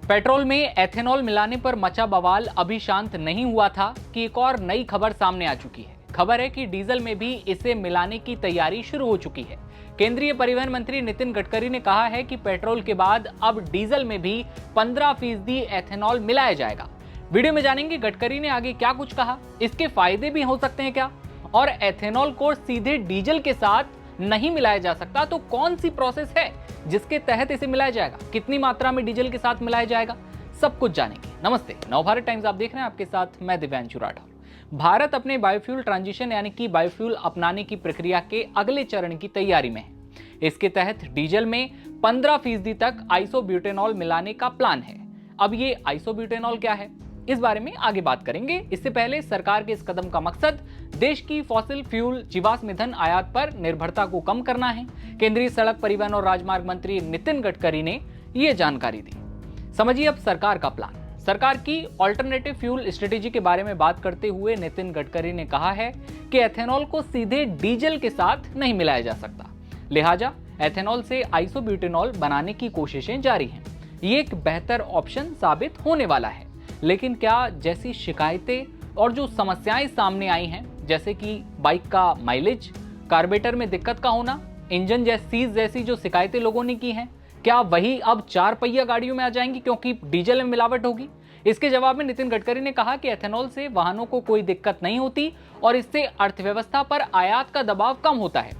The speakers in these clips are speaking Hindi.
पेट्रोल में एथेनॉल मिलाने पर मचा बवाल अभी शांत नहीं हुआ था कि एक और नई खबर सामने आ चुकी है। खबर है कि डीजल में भी इसे मिलाने की तैयारी शुरू हो चुकी है। केंद्रीय परिवहन मंत्री नितिन गडकरी ने कहा है कि पेट्रोल के बाद अब डीजल में भी 15% एथेनॉल मिलाया जाएगा। वीडियो में जानेंगे गडकरी ने आगे क्या कुछ कहा, इसके फायदे भी हो सकते हैं क्या, और एथेनॉल को सीधे डीजल के साथ नहीं मिलाया जा सकता तो कौन सी प्रोसेस है जिसके तहत इसे मिलाया जाएगा, कितनी मात्रा में डीजल के साथ मिलाया जाएगा, सब कुछ जानेंगे। नमस्ते, नवभारत टाइम्स आप देख रहे हैं, आपके साथ मैं दिव्यांशु राठौर। भारत अपने बायोफ्यूल ट्रांजिशन यानी कि बायोफ्यूल अपनाने की प्रक्रिया के अगले चरण की तैयारी में है। इसके तहत डीजल में 15% तक आइसोब्यूटेनॉल मिलाने का प्लान है। अब ये आइसोब्यूटेनॉल क्या है, इस बारे में आगे बात करेंगे। इससे पहले सरकार के इस कदम का मकसद देश की फॉसिल फ्यूल जीवाश्म ईंधन आयात पर निर्भरता को कम करना है। केंद्रीय सड़क परिवहन और राजमार्ग मंत्री नितिन गडकरी ने यह जानकारी दी। समझिए अब सरकार का प्लान। सरकार की ऑल्टरनेटिव फ्यूल स्ट्रेटेजी के बारे में बात करते हुए नितिन गडकरी ने कहा है कि एथेनॉल को सीधे डीजल के साथ नहीं मिलाया जा सकता, लिहाजा एथेनॉल से आइसोब्यूटेनॉल बनाने की कोशिशें जारी हैं। ये एक बेहतर ऑप्शन साबित होने वाला है, लेकिन क्या जैसी शिकायतें और जो समस्याएं सामने आई हैं, जैसे कि बाइक का माइलेज, कार्बोरेटर में दिक्कत का होना, इंजन जैसी जो शिकायतें लोगों ने की हैं, क्या वही अब 4 पहिया गाड़ियों में आ जाएंगी क्योंकि डीजल में मिलावट होगी? इसके जवाब में नितिन गडकरी ने कहा कि एथेनॉल से वाहनों को कोई दिक्कत नहीं होती और इससे अर्थव्यवस्था पर आयात का दबाव कम होता है।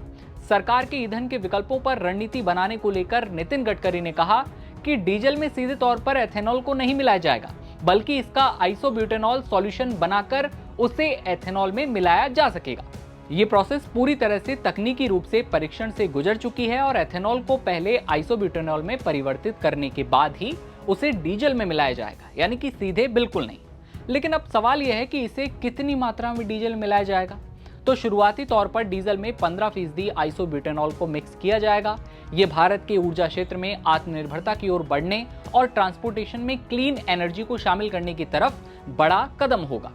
सरकार के ईंधन के विकल्पों पर रणनीति बनाने को लेकर नितिन गडकरी ने कहा कि डीजल में सीधे तौर पर एथेनॉल को नहीं मिलाया जाएगा, बल्कि इसका आइसोब्यूटेनॉल सॉल्यूशन बनाकर उसे एथेनॉल में मिलाया जा सकेगा। ये प्रोसेस पूरी तरह से तकनीकी रूप से परीक्षण से गुजर चुकी है और एथेनॉल को पहले आइसोब्यूटेनॉल में परिवर्तित करने के बाद ही उसे डीजल में मिलाया जाएगा, यानी कि सीधे बिल्कुल नहीं। लेकिन अब सवाल यह है कि इसे कितनी मात्रा में डीजल मिलाया जाएगा। तो शुरुआती तौर पर डीजल में 15% आइसोब्यूटेनॉल को मिक्स किया जाएगा। यह भारत के ऊर्जा क्षेत्र में आत्मनिर्भरता की ओर बढ़ने और ट्रांसपोर्टेशन में क्लीन एनर्जी को शामिल करने की तरफ बड़ा कदम होगा।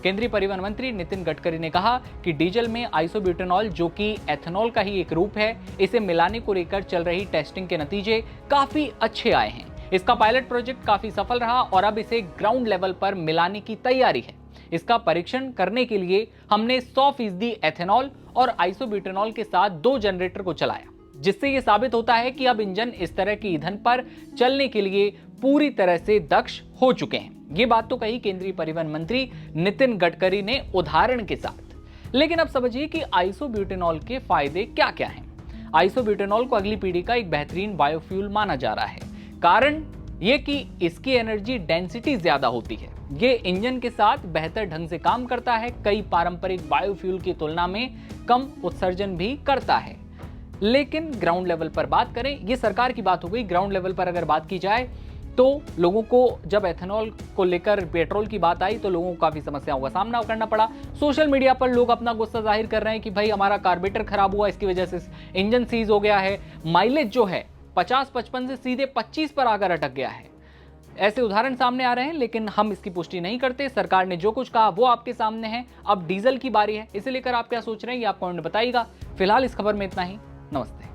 केंद्रीय परिवहन मंत्री नितिन गडकरी ने कहा कि डीजल में आइसोब्यूटेनॉल, जो कि एथेनॉल का ही एक रूप है, इसे मिलाने को लेकर चल रही टेस्टिंग के नतीजे काफी अच्छे आए हैं। इसका पायलट प्रोजेक्ट काफी सफल रहा और अब इसे ग्राउंड लेवल पर मिलाने की तैयारी है। इसका परीक्षण करने के लिए हमने 100% एथेनॉल और आइसोब्यूटेनॉल के साथ 2 जनरेटर को चलाया, जिससे यह साबित होता है कि अब इंजन इस तरह के ईंधन पर चलने के लिए पूरी तरह से दक्ष हो चुके हैं। ये बात तो कही केंद्रीय परिवहन मंत्री नितिन गडकरी ने उदाहरण के साथ। लेकिन अब समझिए कि आइसोब्यूटेनॉल के फायदे क्या क्या हैं। आइसोब्यूटेनॉल को अगली पीढ़ी का एक बेहतरीन बायोफ्यूल माना जा रहा है। कारण यह कि इसकी एनर्जी डेंसिटी ज्यादा होती है। ये इंजन के साथ बेहतर ढंग से काम करता है, कई पारंपरिक बायोफ्यूल की तुलना में कम उत्सर्जन भी करता है। लेकिन ग्राउंड लेवल पर बात करें, ये सरकार की बात हो गई। ग्राउंड लेवल पर अगर बात की जाए तो लोगों को जब एथेनॉल को लेकर पेट्रोल की बात आई तो लोगों को काफी समस्याओं का सामना करना पड़ा। सोशल मीडिया पर लोग अपना गुस्सा जाहिर कर रहे हैं कि भाई हमारा कार्बोरेटर खराब हुआ, इसकी वजह से इंजन सीज हो गया है, माइलेज जो है 50-55 से सीधे 25 पर आकर अटक गया है। ऐसे उदाहरण सामने आ रहे हैं, लेकिन हम इसकी पुष्टि नहीं करते। सरकार ने जो कुछ कहा वो आपके सामने है। अब डीजल की बारी है, इसे लेकर आप क्या सोच रहे हैं ये आप कमेंट में बताइएगा। फिलहाल इस खबर में इतना ही। नमस्ते।